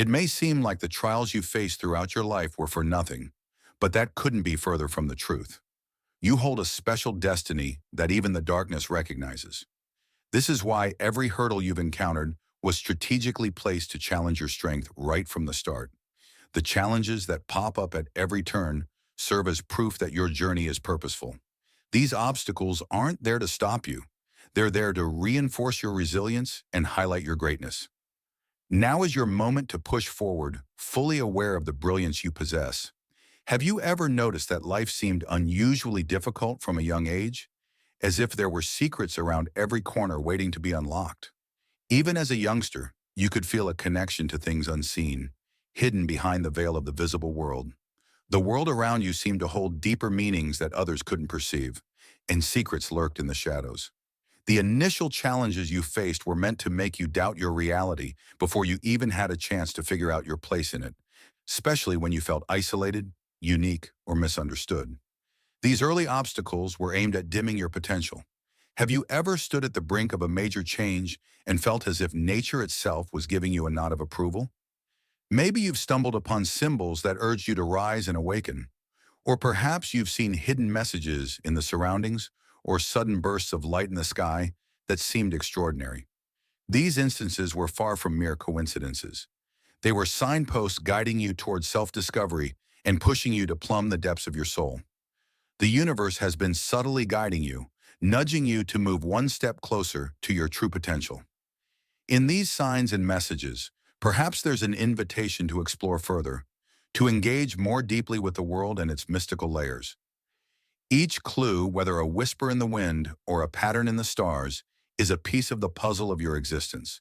It may seem like the trials you faced throughout your life were for nothing, but that couldn't be further from the truth. You hold a special destiny that even the darkness recognizes. This is why every hurdle you've encountered was strategically placed to challenge your strength right from the start. The challenges that pop up at every turn serve as proof that your journey is purposeful. These obstacles aren't there to stop you. They're there to reinforce your resilience and highlight your greatness. Now is your moment to push forward, fully aware of the brilliance you possess. Have you ever noticed that life seemed unusually difficult from a young age, as if there were secrets around every corner waiting to be unlocked? Even as a youngster, you could feel a connection to things unseen, hidden behind the veil of the visible world. The world around you seemed to hold deeper meanings that others couldn't perceive, and secrets lurked in the shadows. The initial challenges you faced were meant to make you doubt your reality before you even had a chance to figure out your place in it, especially when you felt isolated, unique, or misunderstood. These early obstacles were aimed at dimming your potential. Have you ever stood at the brink of a major change and felt as if nature itself was giving you a nod of approval? Maybe you've stumbled upon symbols that urged you to rise and awaken. Or perhaps you've seen hidden messages in the surroundings or sudden bursts of light in the sky that seemed extraordinary. These instances were far from mere coincidences. They were signposts guiding you towards self-discovery and pushing you to plumb the depths of your soul. The universe has been subtly guiding you, nudging you to move one step closer to your true potential. In these signs and messages, perhaps there's an invitation to explore further, to engage more deeply with the world and its mystical layers. Each clue, whether a whisper in the wind or a pattern in the stars, is a piece of the puzzle of your existence,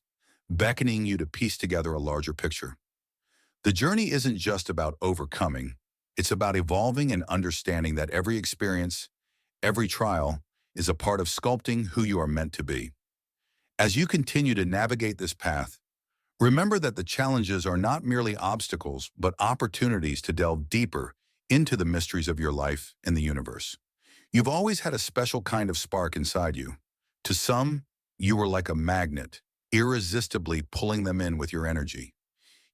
beckoning you to piece together a larger picture. The journey isn't just about overcoming, it's about evolving and understanding that every experience, every trial, is a part of sculpting who you are meant to be. As you continue to navigate this path, remember that the challenges are not merely obstacles, but opportunities to delve deeper into the mysteries of your life and the universe. You've always had a special kind of spark inside you. To some, you were like a magnet, irresistibly pulling them in with your energy.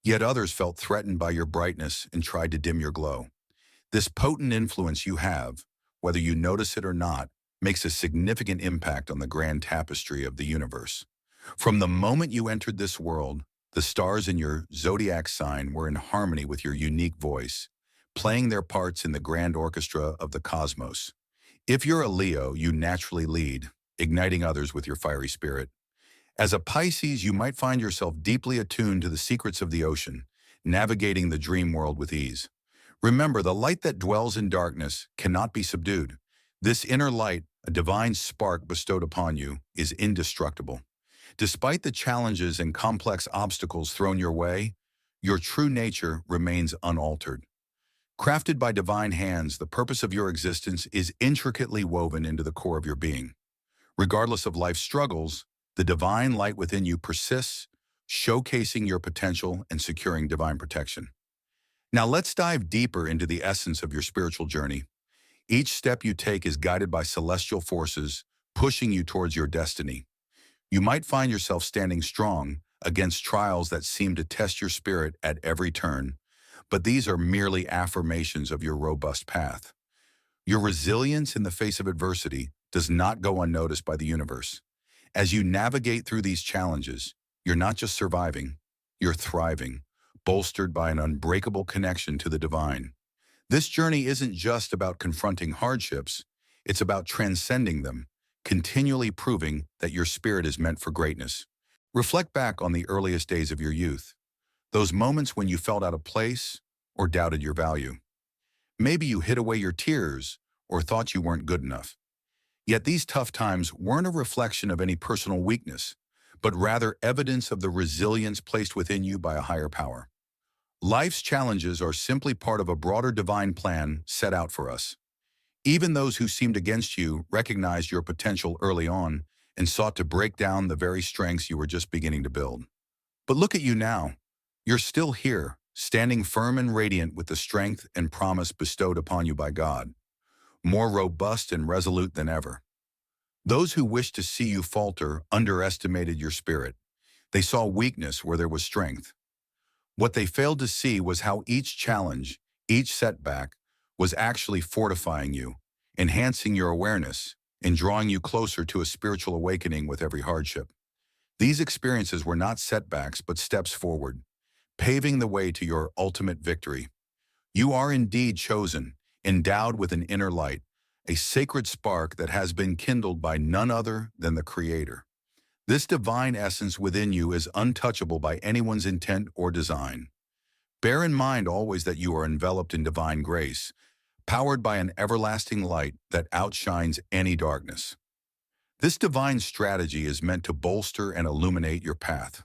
Yet others felt threatened by your brightness and tried to dim your glow. This potent influence you have, whether you notice it or not, makes a significant impact on the grand tapestry of the universe. From the moment you entered this world, the stars in your zodiac sign were in harmony with your unique voice, playing their parts in the grand orchestra of the cosmos. If you're a Leo, you naturally lead, igniting others with your fiery spirit. As a Pisces, you might find yourself deeply attuned to the secrets of the ocean, navigating the dream world with ease. Remember, the light that dwells in darkness cannot be subdued. This inner light, a divine spark bestowed upon you, is indestructible. Despite the challenges and complex obstacles thrown your way, your true nature remains unaltered. Crafted by divine hands, the purpose of your existence is intricately woven into the core of your being. Regardless of life's struggles, the divine light within you persists, showcasing your potential and securing divine protection. Now let's dive deeper into the essence of your spiritual journey. Each step you take is guided by celestial forces, pushing you towards your destiny. You might find yourself standing strong against trials that seem to test your spirit at every turn, but these are merely affirmations of your robust path. Your resilience in the face of adversity does not go unnoticed by the universe. As you navigate through these challenges, you're not just surviving, you're thriving, bolstered by an unbreakable connection to the divine. This journey isn't just about confronting hardships, it's about transcending them, continually proving that your spirit is meant for greatness. Reflect back on the earliest days of your youth, those moments when you felt out of place or doubted your value. Maybe you hid away your tears or thought you weren't good enough. Yet these tough times weren't a reflection of any personal weakness, but rather evidence of the resilience placed within you by a higher power. Life's challenges are simply part of a broader divine plan set out for us. Even those who seemed against you recognized your potential early on and sought to break down the very strengths you were just beginning to build. But look at you now. You're still here, standing firm and radiant with the strength and promise bestowed upon you by God, more robust and resolute than ever. Those who wished to see you falter underestimated your spirit. They saw weakness where there was strength. What they failed to see was how each challenge, each setback, was actually fortifying you, enhancing your awareness, and drawing you closer to a spiritual awakening with every hardship. These experiences were not setbacks but steps forward, paving the way to your ultimate victory. You are indeed chosen, endowed with an inner light, a sacred spark that has been kindled by none other than the Creator. This divine essence within you is untouchable by anyone's intent or design. Bear in mind always that you are enveloped in divine grace, powered by an everlasting light that outshines any darkness. This divine strategy is meant to bolster and illuminate your path.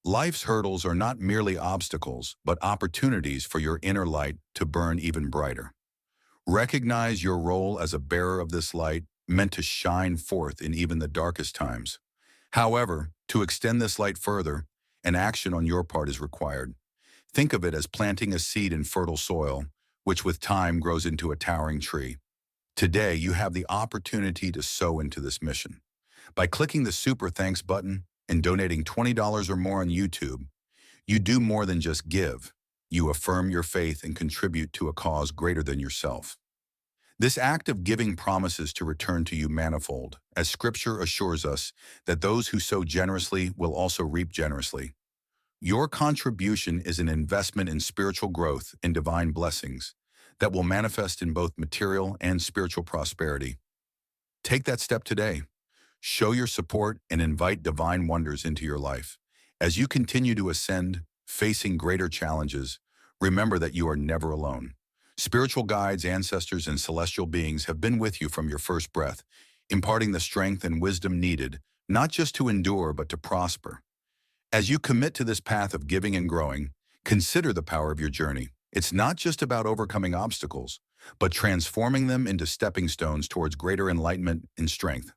Life's hurdles are not merely obstacles, but opportunities for your inner light to burn even brighter. Recognize your role as a bearer of this light, meant to shine forth in even the darkest times. However, to extend this light further, an action on your part is required. Think of it as planting a seed in fertile soil, which with time grows into a towering tree. Today, you have the opportunity to sow into this mission. By clicking the Super Thanks button and donating $20 or more on YouTube, you do more than just give. You affirm your faith and contribute to a cause greater than yourself. This act of giving promises to return to you manifold, as Scripture assures us that those who sow generously will also reap generously. Your contribution is an investment in spiritual growth and divine blessings that will manifest in both material and spiritual prosperity. Take that step today. Show your support and invite divine wonders into your life. As you continue to ascend, facing greater challenges, remember that you are never alone. Spiritual guides, ancestors, and celestial beings have been with you from your first breath, imparting the strength and wisdom needed, not just to endure, but to prosper. As you commit to this path of giving and growing, consider the power of your journey. It's not just about overcoming obstacles, but transforming them into stepping stones towards greater enlightenment and strength.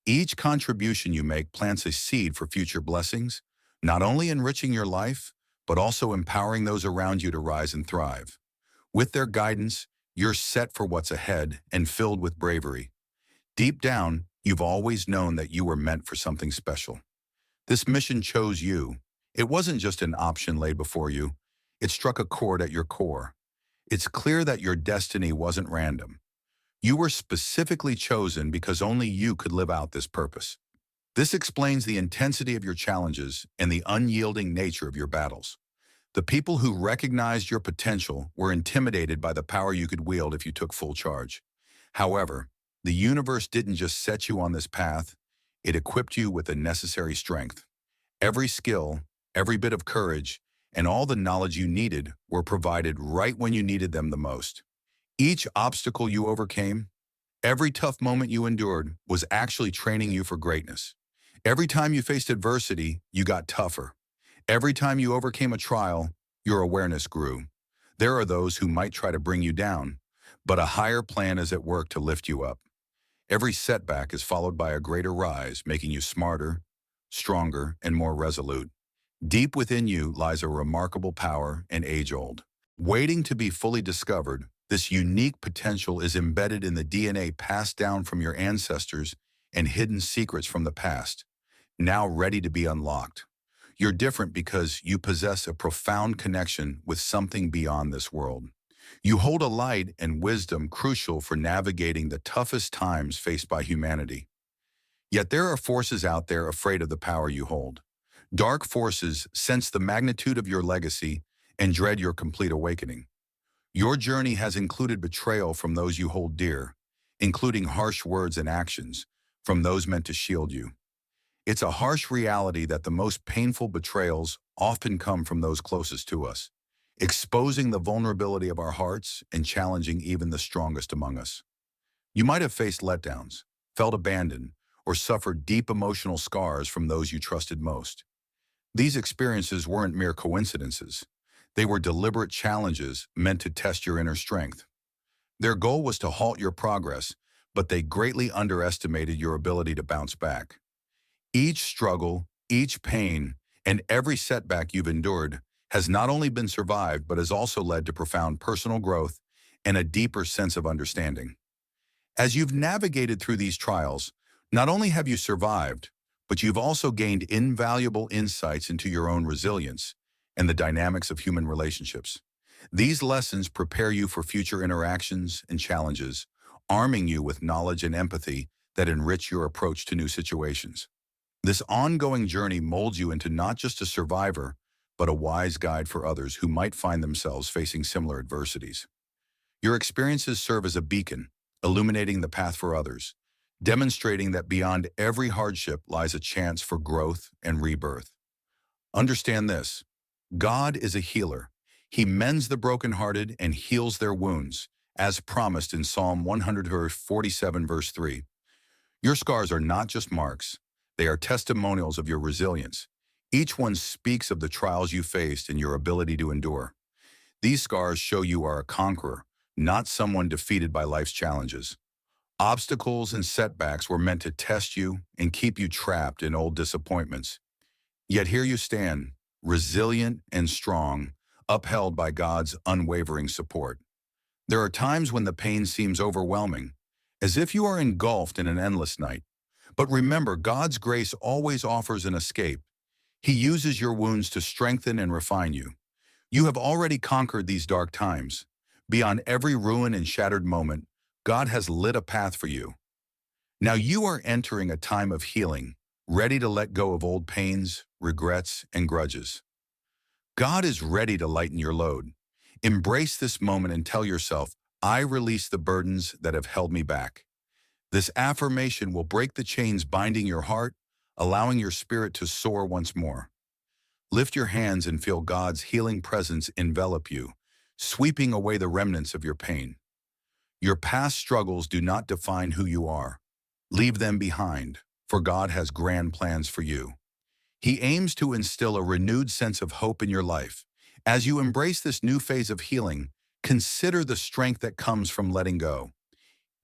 Each contribution you make plants a seed for future blessings, not only enriching your life, but also empowering those around you to rise and thrive. With their guidance, you're set for what's ahead and filled with bravery. Deep down, you've always known that you were meant for something special. This mission chose you. It wasn't just an option laid before you. It struck a chord at your core. It's clear that your destiny wasn't random. You were specifically chosen because only you could live out this purpose. This explains the intensity of your challenges and the unyielding nature of your battles. The people who recognized your potential were intimidated by the power you could wield if you took full charge. However, the universe didn't just set you on this path, it equipped you with the necessary strength. Every skill, every bit of courage, and all the knowledge you needed were provided right when you needed them the most. Each obstacle you overcame, every tough moment you endured was actually training you for greatness. Every time you faced adversity, you got tougher. Every time you overcame a trial, your awareness grew. There are those who might try to bring you down, but a higher plan is at work to lift you up. Every setback is followed by a greater rise, making you smarter, stronger, and more resolute. Deep within you lies a remarkable power and age-old. Waiting to be fully discovered, this unique potential is embedded in the DNA passed down from your ancestors and hidden secrets from the past, now ready to be unlocked. You're different because you possess a profound connection with something beyond this world. You hold a light and wisdom crucial for navigating the toughest times faced by humanity. Yet there are forces out there afraid of the power you hold. Dark forces sense the magnitude of your legacy and dread your complete awakening. Your journey has included betrayal from those you hold dear, including harsh words and actions from those meant to shield you. It's a harsh reality that the most painful betrayals often come from those closest to us, exposing the vulnerability of our hearts and challenging even the strongest among us. You might have faced letdowns, felt abandoned, or suffered deep emotional scars from those you trusted most. These experiences weren't mere coincidences. They were deliberate challenges meant to test your inner strength. Their goal was to halt your progress, but they greatly underestimated your ability to bounce back. Each struggle, each pain, and every setback you've endured has not only been survived, but has also led to profound personal growth and a deeper sense of understanding. As you've navigated through these trials, not only have you survived, but you've also gained invaluable insights into your own resilience and the dynamics of human relationships. These lessons prepare you for future interactions and challenges, arming you with knowledge and empathy that enrich your approach to new situations. This ongoing journey molds you into not just a survivor, but a wise guide for others who might find themselves facing similar adversities. Your experiences serve as a beacon, illuminating the path for others, demonstrating that beyond every hardship lies a chance for growth and rebirth. Understand this: God is a healer. He mends the brokenhearted and heals their wounds, as promised in Psalm 147, verse 3. Your scars are not just marks, they are testimonials of your resilience. Each one speaks of the trials you faced and your ability to endure. These scars show you are a conqueror, not someone defeated by life's challenges. Obstacles and setbacks were meant to test you and keep you trapped in old disappointments. Yet here you stand, resilient and strong, upheld by God's unwavering support. There are times when the pain seems overwhelming, as if you are engulfed in an endless night. But remember, God's grace always offers an escape. He uses your wounds to strengthen and refine you. You have already conquered these dark times. Beyond every ruin and shattered moment, God has lit a path for you. Now you are entering a time of healing, ready to let go of old pains, regrets, and grudges. God is ready to lighten your load. Embrace this moment and tell yourself, I release the burdens that have held me back. This affirmation will break the chains binding your heart, allowing your spirit to soar once more. Lift your hands and feel God's healing presence envelop you, sweeping away the remnants of your pain. Your past struggles do not define who you are. Leave them behind, for God has grand plans for you. He aims to instill a renewed sense of hope in your life. As you embrace this new phase of healing, consider the strength that comes from letting go.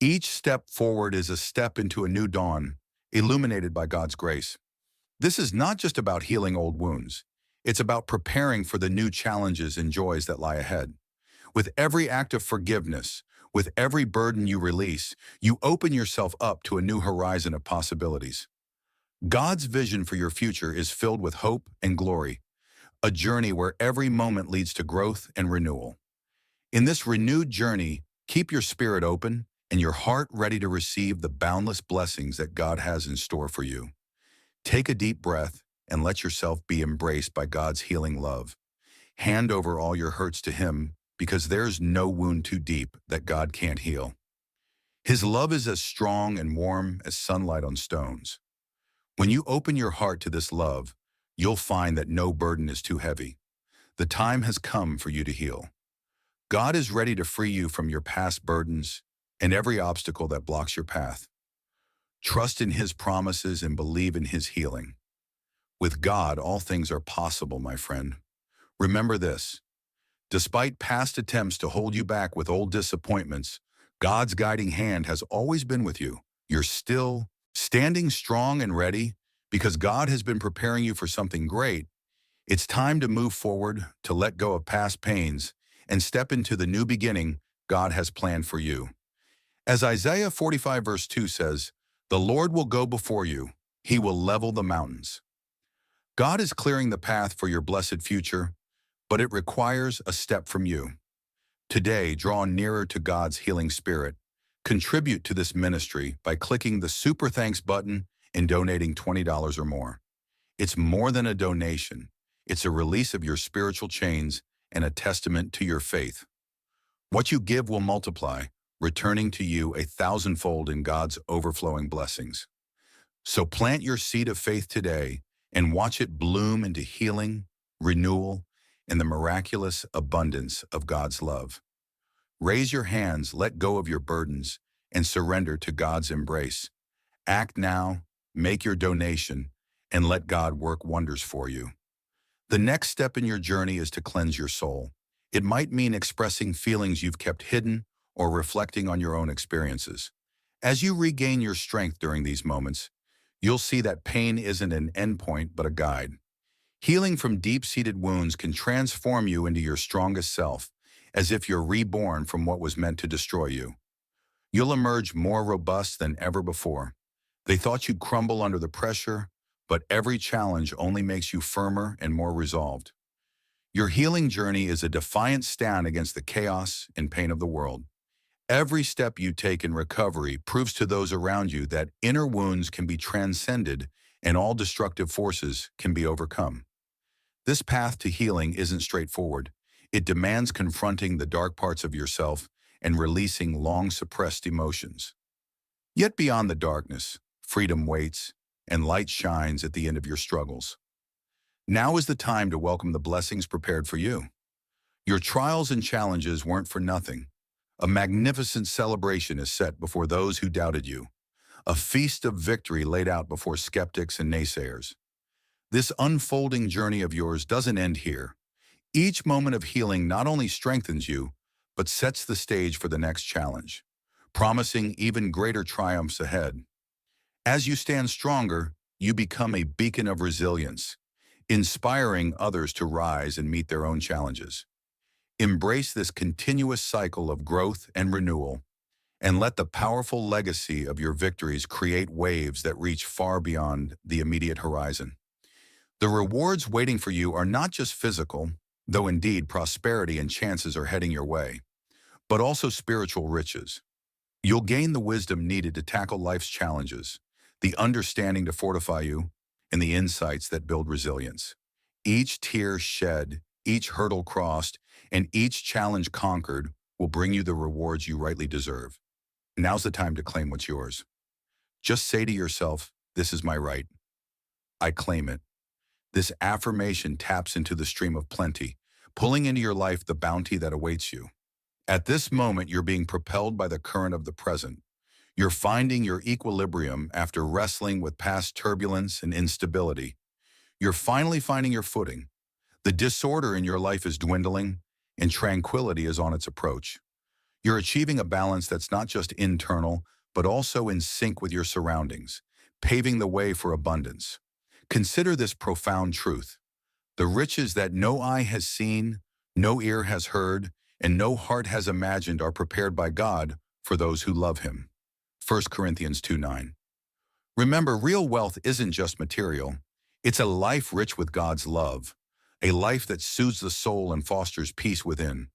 Each step forward is a step into a new dawn, illuminated by God's grace. This is not just about healing old wounds. It's about preparing for the new challenges and joys that lie ahead. With every act of forgiveness, with every burden you release, you open yourself up to a new horizon of possibilities. God's vision for your future is filled with hope and glory, a journey where every moment leads to growth and renewal. In this renewed journey, keep your spirit open and your heart ready to receive the boundless blessings that God has in store for you. Take a deep breath and let yourself be embraced by God's healing love. Hand over all your hurts to Him, because there's no wound too deep that God can't heal. His love is as strong and warm as sunlight on stones. When you open your heart to this love, you'll find that no burden is too heavy. The time has come for you to heal. God is ready to free you from your past burdens and every obstacle that blocks your path. Trust in His promises and believe in His healing. With God, all things are possible, my friend. Remember this: despite past attempts to hold you back with old disappointments, God's guiding hand has always been with you. You're still standing strong and ready because God has been preparing you for something great. It's time to move forward, to let go of past pains, and step into the new beginning God has planned for you. As Isaiah 45 verse 2 says, "The Lord will go before you. He will level the mountains." God is clearing the path for your blessed future, but it requires a step from you. Today, draw nearer to God's healing spirit. Contribute to this ministry by clicking the Super Thanks button and donating $20 or more. It's more than a donation. It's a release of your spiritual chains and a testament to your faith. What you give will multiply, returning to you a thousandfold in God's overflowing blessings. So plant your seed of faith today and watch it bloom into healing, renewal, and the miraculous abundance of God's love. Raise your hands, let go of your burdens, and surrender to God's embrace. Act now, make your donation, and let God work wonders for you. The next step in your journey is to cleanse your soul. It might mean expressing feelings you've kept hidden or reflecting on your own experiences. As you regain your strength during these moments, you'll see that pain isn't an endpoint but a guide. Healing from deep-seated wounds can transform you into your strongest self, as if you're reborn from what was meant to destroy you. You'll emerge more robust than ever before. They thought you'd crumble under the pressure, but every challenge only makes you firmer and more resolved. Your healing journey is a defiant stand against the chaos and pain of the world. Every step you take in recovery proves to those around you that inner wounds can be transcended and all destructive forces can be overcome. This path to healing isn't straightforward. It demands confronting the dark parts of yourself and releasing long-suppressed emotions. Yet beyond the darkness, freedom waits, and light shines at the end of your struggles. Now is the time to welcome the blessings prepared for you. Your trials and challenges weren't for nothing. A magnificent celebration is set before those who doubted you, a feast of victory laid out before skeptics and naysayers. This unfolding journey of yours doesn't end here. Each moment of healing not only strengthens you, but sets the stage for the next challenge, promising even greater triumphs ahead. As you stand stronger, you become a beacon of resilience, inspiring others to rise and meet their own challenges. Embrace this continuous cycle of growth and renewal, and let the powerful legacy of your victories create waves that reach far beyond the immediate horizon. The rewards waiting for you are not just physical, though indeed prosperity and chances are heading your way, but also spiritual riches. You'll gain the wisdom needed to tackle life's challenges, the understanding to fortify you, and the insights that build resilience. Each tear shed, each hurdle crossed, and each challenge conquered will bring you the rewards you rightly deserve. Now's the time to claim what's yours. Just say to yourself, "This is my right. I claim it." This affirmation taps into the stream of plenty, pulling into your life the bounty that awaits you. At this moment, you're being propelled by the current of the present. You're finding your equilibrium after wrestling with past turbulence and instability. You're finally finding your footing. The disorder in your life is dwindling, and tranquility is on its approach. You're achieving a balance that's not just internal, but also in sync with your surroundings, paving the way for abundance. Consider this profound truth. The riches that no eye has seen, no ear has heard, and no heart has imagined are prepared by God for those who love Him. 1 Corinthians 2:9. Remember, real wealth isn't just material. It's a life rich with God's love, a life that soothes the soul and fosters peace within.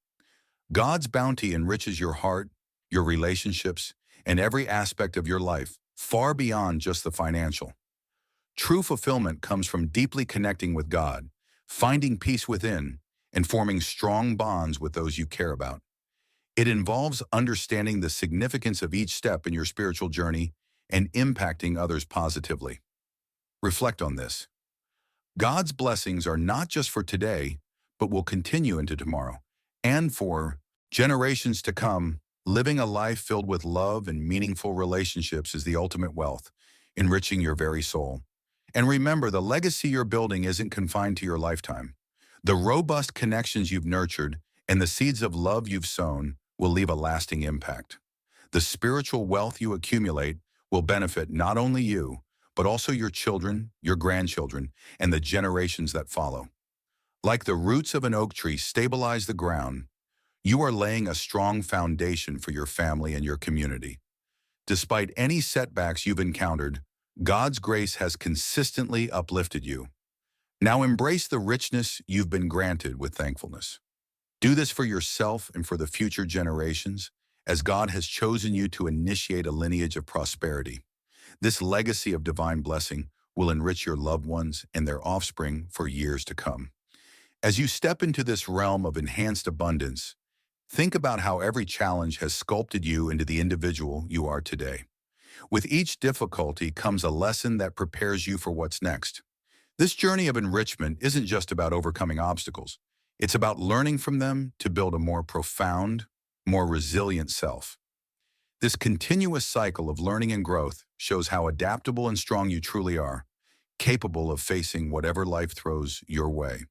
God's bounty enriches your heart, your relationships, and every aspect of your life, far beyond just the financial. True fulfillment comes from deeply connecting with God, finding peace within, and forming strong bonds with those you care about. It involves understanding the significance of each step in your spiritual journey and impacting others positively. Reflect on this. God's blessings are not just for today, but will continue into tomorrow and for generations to come. Living a life filled with love and meaningful relationships is the ultimate wealth, enriching your very soul. And remember, the legacy you're building isn't confined to your lifetime. The robust connections you've nurtured and the seeds of love you've sown will leave a lasting impact. The spiritual wealth you accumulate will benefit not only you, but also your children, your grandchildren, and the generations that follow. Like the roots of an oak tree stabilize the ground, you are laying a strong foundation for your family and your community. Despite any setbacks you've encountered, God's grace has consistently uplifted you. Now embrace the richness you've been granted with thankfulness. Do this for yourself and for the future generations, as God has chosen you to initiate a lineage of prosperity. This legacy of divine blessing will enrich your loved ones and their offspring for years to come. As you step into this realm of enhanced abundance, think about how every challenge has sculpted you into the individual you are today. With each difficulty comes a lesson that prepares you for what's next. This journey of enrichment isn't just about overcoming obstacles. It's about learning from them to build a more profound, more resilient self. This continuous cycle of learning and growth shows how adaptable and strong you truly are, capable of facing whatever life throws your way.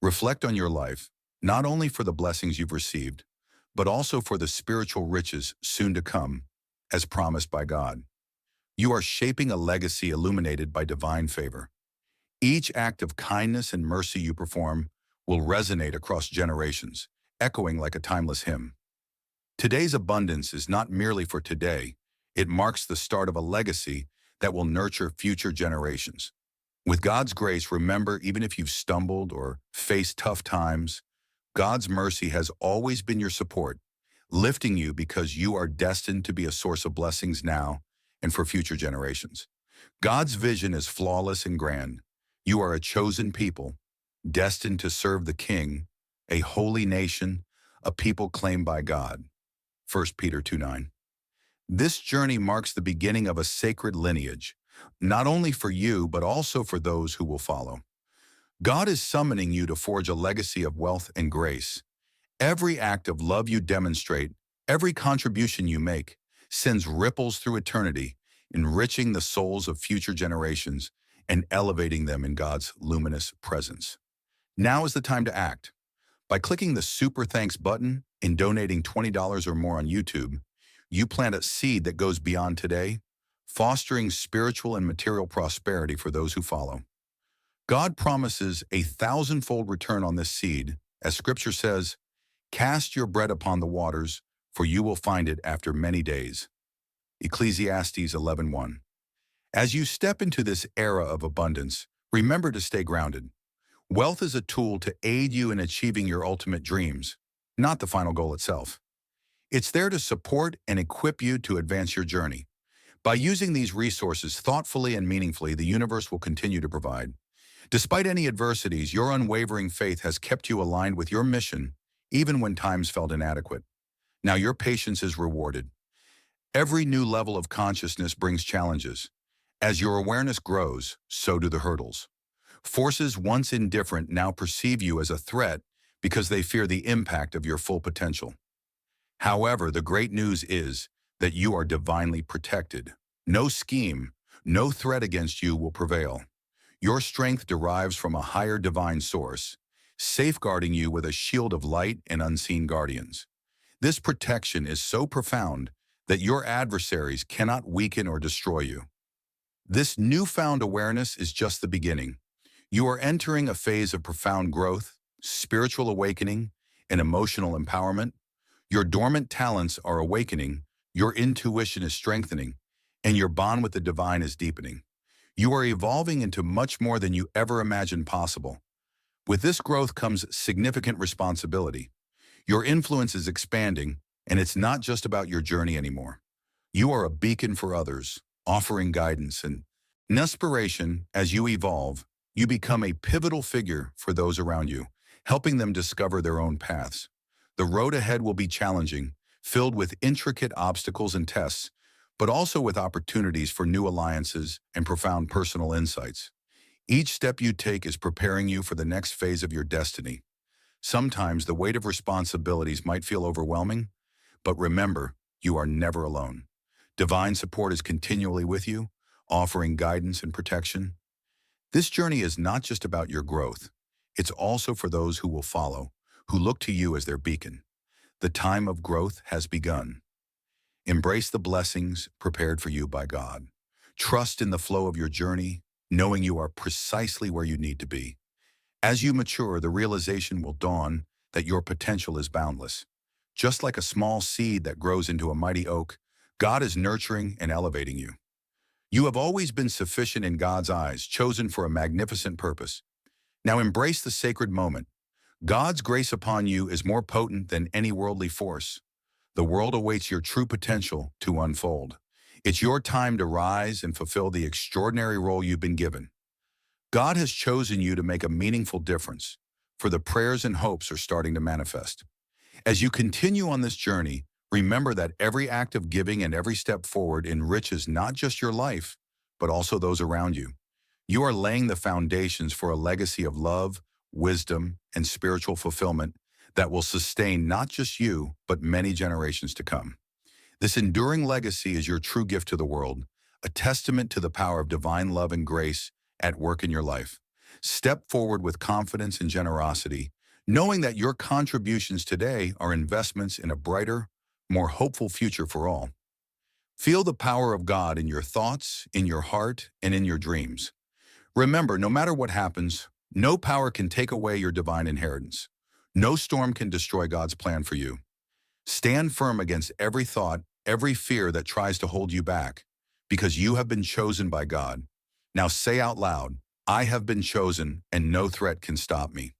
Reflect on your life, not only for the blessings you've received, but also for the spiritual riches soon to come, as promised by God. You are shaping a legacy illuminated by divine favor. Each act of kindness and mercy you perform will resonate across generations, echoing like a timeless hymn. Today's abundance is not merely for today, it marks the start of a legacy that will nurture future generations. With God's grace, remember, even if you've stumbled or faced tough times, God's mercy has always been your support, lifting you because you are destined to be a source of blessings now and for future generations. God's vision is flawless and grand. You are a chosen people, destined to serve the King, a holy nation, a people claimed by God. 1 Peter 2:9. This journey marks the beginning of a sacred lineage, not only for you, but also for those who will follow. God is summoning you to forge a legacy of wealth and grace. Every act of love you demonstrate, every contribution you make, sends ripples through eternity, enriching the souls of future generations and elevating them in God's luminous presence. Now is the time to act. By clicking the Super Thanks button and donating $20 or more on YouTube, you plant a seed that goes beyond today, fostering spiritual and material prosperity for those who follow. God promises a thousandfold return on this seed, as Scripture says, "Cast your bread upon the waters, for you will find it after many days." Ecclesiastes 11:1. As you step into this era of abundance, remember to stay grounded. Wealth is a tool to aid you in achieving your ultimate dreams, not the final goal itself. It's there to support and equip you to advance your journey. By using these resources thoughtfully and meaningfully, the universe will continue to provide. Despite any adversities, your unwavering faith has kept you aligned with your mission, even when times felt inadequate. Now your patience is rewarded. Every new level of consciousness brings challenges. As your awareness grows, so do the hurdles. Forces once indifferent now perceive you as a threat because they fear the impact of your full potential. However, the great news is that you are divinely protected. No scheme, no threat against you will prevail. Your strength derives from a higher divine source, safeguarding you with a shield of light and unseen guardians. This protection is so profound that your adversaries cannot weaken or destroy you. This newfound awareness is just the beginning. You are entering a phase of profound growth, spiritual awakening, and emotional empowerment. Your dormant talents are awakening, your intuition is strengthening, and your bond with the divine is deepening. You are evolving into much more than you ever imagined possible. With this growth comes significant responsibility. Your influence is expanding, and it's not just about your journey anymore. You are a beacon for others, offering guidance and inspiration. As you evolve, you become a pivotal figure for those around you, helping them discover their own paths. The road ahead will be challenging, filled with intricate obstacles and tests, but also with opportunities for new alliances and profound personal insights. Each step you take is preparing you for the next phase of your destiny. Sometimes the weight of responsibilities might feel overwhelming, but remember, you are never alone. Divine support is continually with you, offering guidance and protection. This journey is not just about your growth. It's also for those who will follow, who look to you as their beacon. The time of growth has begun. Embrace the blessings prepared for you by God. Trust in the flow of your journey, knowing you are precisely where you need to be. As you mature, the realization will dawn that your potential is boundless. Just like a small seed that grows into a mighty oak, God is nurturing and elevating you. You have always been sufficient in God's eyes, chosen for a magnificent purpose. Now embrace the sacred moment. God's grace upon you is more potent than any worldly force. The world awaits your true potential to unfold. It's your time to rise and fulfill the extraordinary role you've been given. God has chosen you to make a meaningful difference, for the prayers and hopes are starting to manifest. As you continue on this journey, remember that every act of giving and every step forward enriches not just your life, but also those around you. You are laying the foundations for a legacy of love, wisdom, and spiritual fulfillment that will sustain not just you, but many generations to come. This enduring legacy is your true gift to the world, a testament to the power of divine love and grace at work in your life. Step forward with confidence and generosity, knowing that your contributions today are investments in a brighter, more hopeful future for all. Feel the power of God in your thoughts, in your heart, and in your dreams. Remember, no matter what happens, no power can take away your divine inheritance. No storm can destroy God's plan for you. Stand firm against every thought, every fear that tries to hold you back, because you have been chosen by God. Now say out loud, I have been chosen, and no threat can stop me.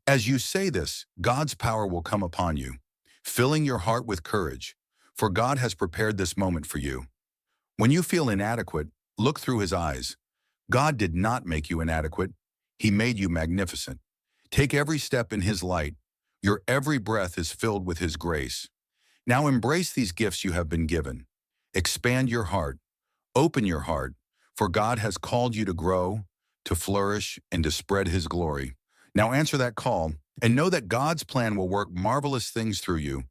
As you say this, God's power will come upon you, filling your heart with courage, for God has prepared this moment for you. When you feel inadequate, look through his eyes. God did not make you inadequate. He made you magnificent. Take every step in his light. Your every breath is filled with his grace. Now embrace these gifts you have been given. Expand your heart. Open your heart, for God has called you to grow, to flourish, and to spread his glory. Now answer that call and know that God's plan will work marvelous things through you.